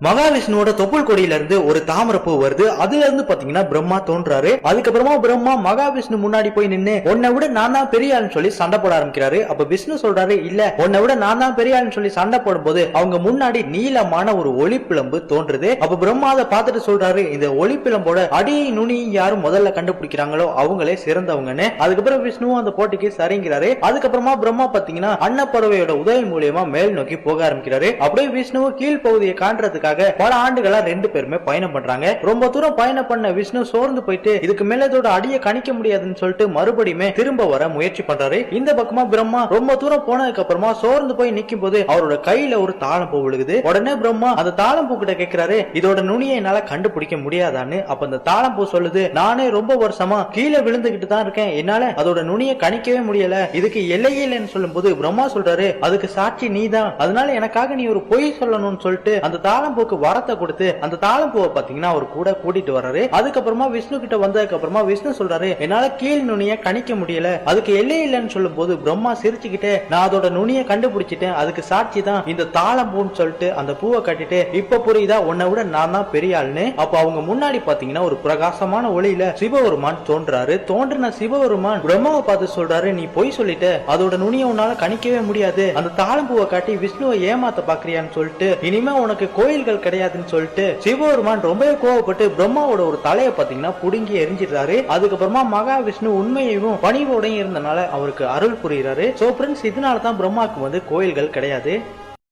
மகாவிஷ்ணுவோட தொப்புள் கொடியில இருந்து ஒரு தாமரப்பூ வருது. அதுல இருந்து பாத்தீங்கன்னா பிரம்மா தோன்றாரு. அதுக்கப்புறமா பிரம்மா மகாவிஷ்ணு முன்னாடி போய் நின்னு உன்னை விட நான் தான் பெரிய ஆளுன்னு சொல்லி சண்டை போட ஆரம்பிக்கிறாரு. அப்ப விஷ்ணு சொல்றாரு, இல்ல உன்னை விட நான் தான் பெரிய ஆளுன்னு சொல்லி சண்டை போடும்போது அவங்க முன்னாடி நீளமான ஒரு ஒளிப்பிளம்பு தோன்றுது. அப்ப பிரம்மா அதை பார்த்துட்டு சொல்றாரு, இந்த ஒளிப்பிளம்போட அடியை நுனியும் யாரும் முதல்ல கண்டுபிடிக்கிறாங்களோ அவங்களே சிறந்தவங்கன்னு. அதுக்கப்புறம் விஷ்ணுவும் அந்த போட்டிக்கு சரிங்கிறாரு. அதுக்கப்புறமா பிரம்மா பாத்தீங்கன்னா அன்னப்பறவையோட உதவி மூலியமா மேல் நோக்கி போக ஆரம்பிக்கிறாரு. அப்படியே விஷ்ணுவும் கீழ்ப்பகுதியை காண்றதுக்கு பல ஆண்டுகளா ரெண்டு பேருமே பயணம் பண்றாங்க. ரொம்ப தூரம் பயணம் பண்ண விஷ்ணு சோர்ந்து போயிட்டு இதுக்கு மேல இதோட அடியை கணிக்க முடியாதுன்னு சொல்லிட்டு மறுபடியுமே திரும்ப வர முயற்சி பண்றாரு. இந்த பக்கமா பிரம்மா ரொம்ப தூரம் போனதுக்கு அப்புறமா சோர்ந்து போய் நிக்கும் போது அவரோட கையில ஒரு தாளம் பூ விழுகுது. உடனே பிரம்மா அந்த தாளம் பூ கிட்ட கேட்கிறாரு, இதோட நுனியை என்னால கண்டுபிடிக்க முடியாதான்னு. அப்ப அந்த தாளம் பூ சொல்லுது, நானே ரொம்ப வருஷமா கீழே விழுந்துகிட்டு தான் இருக்கேன், என்னால அதோட நுனியை கணிக்கவே முடியல, இதுக்கு எல்லையே இல்லைன்னு சொல்லும் போது பிரம்மா சொல்றாரு, அதுக்கு சாட்சி நீதான், அதனால எனக்காக நீ ஒரு பொய் சொல்லணும்னு சொல்லிட்டு அந்த தாளம் பூக்கு வரத்தை கொடுத்து அந்த தாளம் பூவை பாத்தீங்கன்னா அவர் கூட கூட்டிட்டு வர்றாரு. அதுக்கப்புறமா விஷ்ணு கிட்ட வந்ததுக்கு அப்புறமா விஷ்ணு சொல்றாரு, என்னால கீழ் நுனியை கணிக்க முடியல, அதுக்கு எல்லை இல்லைன்னு சொல்லும் போது பிரம்மா சிரிச்சுக்கிட்டே, நான் அதோட நுனியை கண்டுபிடிச்சிட்டேன், அதுக்கு சாட்சி தான் இந்த தாளம் பூன்னு சொல்லிட்டு அந்த பூவை கட்டிட்டு, இப்ப புரியுதா உன்னை விட நான் தான் பெரிய ஆளுன்னு. அப்ப அவங்க முன்னாடி பாத்தீங்கன்னா ஒரு பிரகாசமான ஒளியில சிவபெருமான் தோன்றாரு. தோன்றின சிவபெருமான் பிரம்மாவை பார்த்து சொல்றாரு, நீ பொய் சொல்லிட்டு அதோட நுனியை உன்னால கணிக்கவே முடியாது, அந்த தாளம் பூவை காட்டி விஷ்ணுவை ஏமாத்த பாக்குறியான்னு சொல்லிட்டு இனிமே உனக்கு கோயில்கள் கிடையாதுன்னு சொல்லிட்டு சிவபெருமான் ரொம்பவே கோவப்பட்டு பிரம்மாவோட ஒரு தலையை பாத்தீங்கன்னா புடுங்கி எரிஞ்சிடுறாரு. அதுக்கப்புறமா மகாவிஷ்ணு உண்மையையும் பணிவோடையும் இருந்தனால அவருக்கு அருள் புரிகிறாரு. சோ ஃப்ரெண்ட்ஸ், இதனால தான் பிரம்மாக்கு கோயில்கள் கிடையாது.